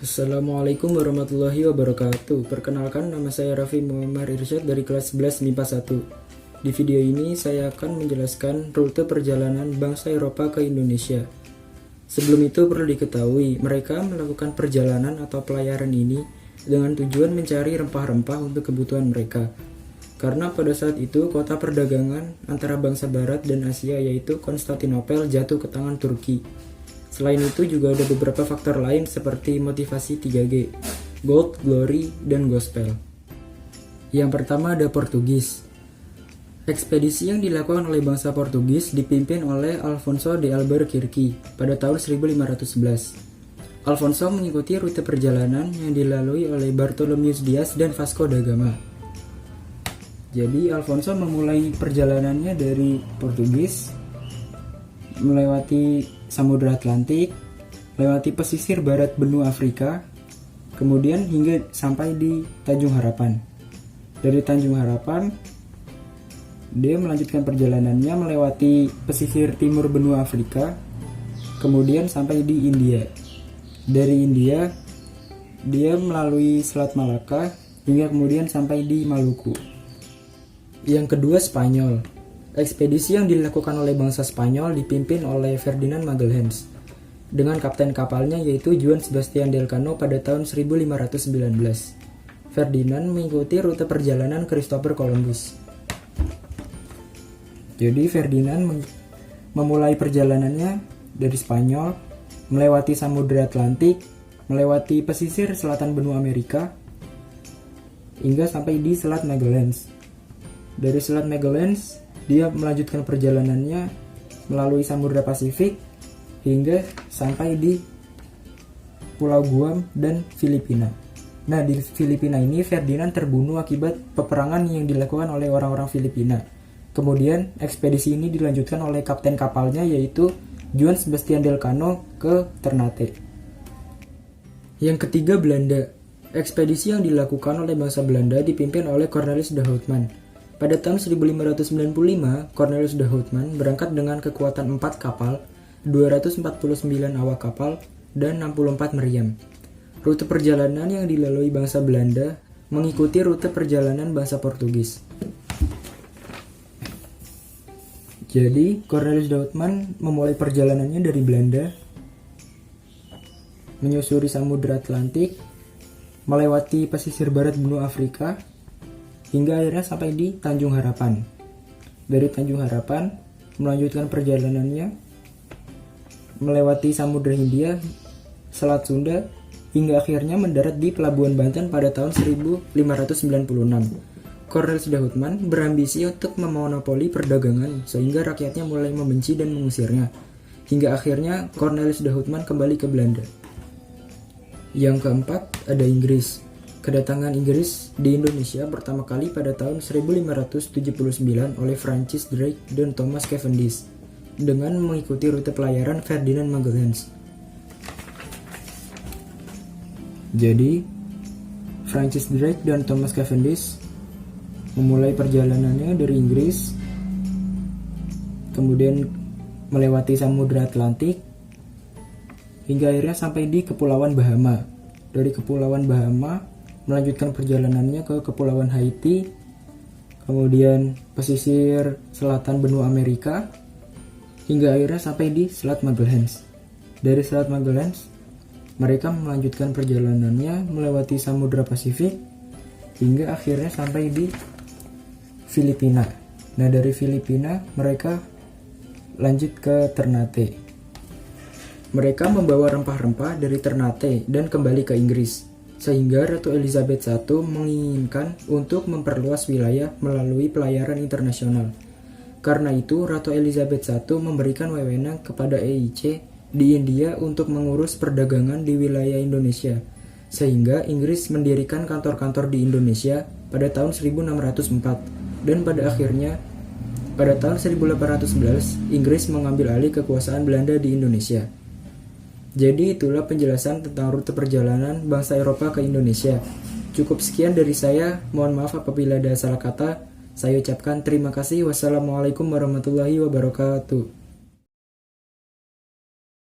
Assalamualaikum warahmatullahi wabarakatuh. Perkenalkan, nama saya Raffi Muhammad Irsyad dari kelas 11 MIPA 1. Di video ini saya akan menjelaskan rute perjalanan bangsa Eropa ke Indonesia. Sebelum itu perlu diketahui, mereka melakukan perjalanan atau pelayaran ini dengan tujuan mencari rempah-rempah untuk kebutuhan mereka. Karena pada saat itu kota perdagangan antara bangsa Barat dan Asia yaitu Konstantinopel jatuh ke tangan Turki. Selain itu juga ada beberapa faktor lain seperti motivasi 3G, Gold, Glory, dan Gospel. Yang pertama ada Portugis. Ekspedisi yang dilakukan oleh bangsa Portugis dipimpin oleh Alfonso de Albuquerque pada tahun 1511. Alfonso mengikuti rute perjalanan yang dilalui oleh Bartolomeus Dias dan Vasco da Gama. Jadi Alfonso memulai perjalanannya dari Portugis, melewati Samudra Atlantik, melewati pesisir barat benua Afrika, kemudian hingga sampai di Tanjung Harapan. Dari Tanjung Harapan, dia melanjutkan perjalanannya melewati pesisir timur benua Afrika, kemudian sampai di India. Dari India, dia melalui Selat Malaka hingga kemudian sampai di Maluku. Yang kedua, Spanyol. Ekspedisi yang dilakukan oleh bangsa Spanyol dipimpin oleh Ferdinand Magalhães dengan kapten kapalnya yaitu Juan Sebastian Elcano pada tahun 1519. Ferdinand mengikuti rute perjalanan Christopher Columbus. Jadi Ferdinand memulai perjalanannya dari Spanyol, melewati Samudra Atlantik, melewati pesisir selatan benua Amerika, hingga sampai di Selat Magalhães. Dari Selat Magalhães, dia melanjutkan perjalanannya melalui Samudra Pasifik hingga sampai di Pulau Guam dan Filipina. Nah, di Filipina ini Ferdinand terbunuh akibat peperangan yang dilakukan oleh orang-orang Filipina. Kemudian ekspedisi ini dilanjutkan oleh kapten kapalnya yaitu Juan Sebastian Elcano ke Ternate. Yang ketiga, Belanda. Ekspedisi yang dilakukan oleh bangsa Belanda dipimpin oleh Cornelis de Houtman. Pada tahun 1595, Cornelis de Houtman berangkat dengan kekuatan 4 kapal, 249 awak kapal, dan 64 meriam. Rute perjalanan yang dilalui bangsa Belanda mengikuti rute perjalanan bangsa Portugis. Jadi, Cornelis de Houtman memulai perjalanannya dari Belanda, menyusuri Samudra Atlantik, melewati pesisir barat benua Afrika, hingga akhirnya sampai di Tanjung Harapan. Dari Tanjung Harapan, melanjutkan perjalanannya, melewati Samudra Hindia, Selat Sunda, hingga akhirnya mendarat di Pelabuhan Banten pada tahun 1596. Cornelis de Houtman berambisi untuk memonopoli perdagangan sehingga rakyatnya mulai membenci dan mengusirnya. Hingga akhirnya Cornelis de Houtman kembali ke Belanda. Yang keempat ada Inggris. Kedatangan Inggris di Indonesia pertama kali pada tahun 1579 oleh Francis Drake dan Thomas Cavendish dengan mengikuti rute pelayaran Ferdinand Magelhaens. Jadi, Francis Drake dan Thomas Cavendish memulai perjalanannya dari Inggris, kemudian melewati Samudra Atlantik, hingga akhirnya sampai di Kepulauan Bahama. Dari Kepulauan Bahama, melanjutkan perjalanannya ke Kepulauan Haiti, kemudian pesisir selatan benua Amerika, hingga akhirnya sampai di Selat Magalhães. Dari Selat Magalhães, mereka melanjutkan perjalanannya melewati Samudra Pasifik, hingga akhirnya sampai di Filipina. Nah, dari Filipina, mereka lanjut ke Ternate. Mereka membawa rempah-rempah dari Ternate dan kembali ke Inggris. Sehingga Ratu Elizabeth I menginginkan untuk memperluas wilayah melalui pelayaran internasional. Karena itu, Ratu Elizabeth I memberikan wewenang kepada EIC di India untuk mengurus perdagangan di wilayah Indonesia. Sehingga Inggris mendirikan kantor-kantor di Indonesia pada tahun 1604. Dan pada akhirnya, pada tahun 1811, Inggris mengambil alih kekuasaan Belanda di Indonesia. Jadi itulah penjelasan tentang rute perjalanan bangsa Eropa ke Indonesia. Cukup sekian dari saya, mohon maaf apabila ada salah kata. Saya ucapkan terima kasih. Wassalamualaikum warahmatullahi wabarakatuh.